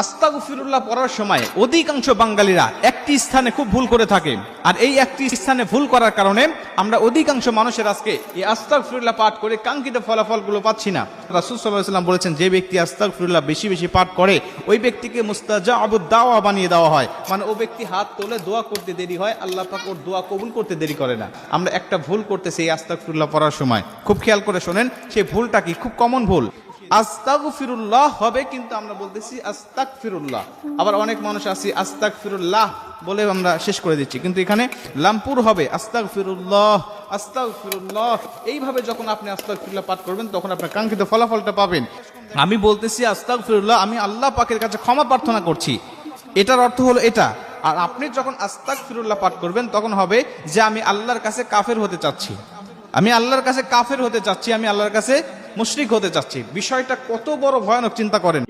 আস্তাগফিরুল্লাহ পড়ার সময় অধিকাংশ বাঙালিরা একটি স্থানে খুব ভুল করে থাকে, আর এই একটি স্থানে ভুল করার কারণে আমরা অধিকাংশ মানুষের আজকে এই আস্তাগফিরুল্লাহ পাঠ করে কাঙ্ক্ষিত ফলাফলগুলো পাচ্ছি না। রাসূল সাল্লাল্লাহু আলাইহি ওয়াসাল্লাম বলেছেন, যে ব্যক্তি আস্তাগফিরুল্লাহ বেশি বেশি পাঠ করে ওই ব্যক্তিকে মুস্তাজাবুদ দাওয়া বানিয়ে দেওয়া হয়, মানে ও ব্যক্তি হাত তোলে দোয়া করতে দেরি হয়, আল্লাহ পাক ওর দোয়া কবুল করতে দেরি করে না। আমরা একটা ভুল করতেছি এই আস্তাগফিরুল্লাহ পড়ার সময়, খুব খেয়াল করে শোনেন সেই ভুলটা কি, খুব কমন ভুল। আস্তাগফিরুল্লাহ হবে কিন্তু আমরা বলতেছি আস্তাগফিরুল্লাহ। আবার অনেক মানুষ আছে আস্তাগফিরুল্লাহ বলে আমরা শেষ করে দিচ্ছি, কিন্তু এখানে লামপুর হবে আস্তাগফিরুল্লাহ আস্তাগফিরুল্লাহ। এইভাবে যখন আপনি আস্তাগফিরুল্লাহ পাঠ করবেন তখন আপনার কাঙ্ক্ষিত ফলাফলটা পাবেন। আমি বলতেছি আস্তাগফিরুল্লাহ, আমি আল্লাহ পাকের কাছে ক্ষমা প্রার্থনা করছি, এটার অর্থ হলো এটা। আর আপনি যখন আস্তাগফিরুল্লাহ পাঠ করবেন তখন হবে যে আমি আল্লাহর কাছে কাফের হতে চাচ্ছি, আমি আল্লাহর কাছে কাফের হতে চাচ্ছি, আমি আল্লাহর কাছে মুশরিক হতে চাচ্ছি। বিষয়টা কত বড় ভয়ানক চিন্তা করেন।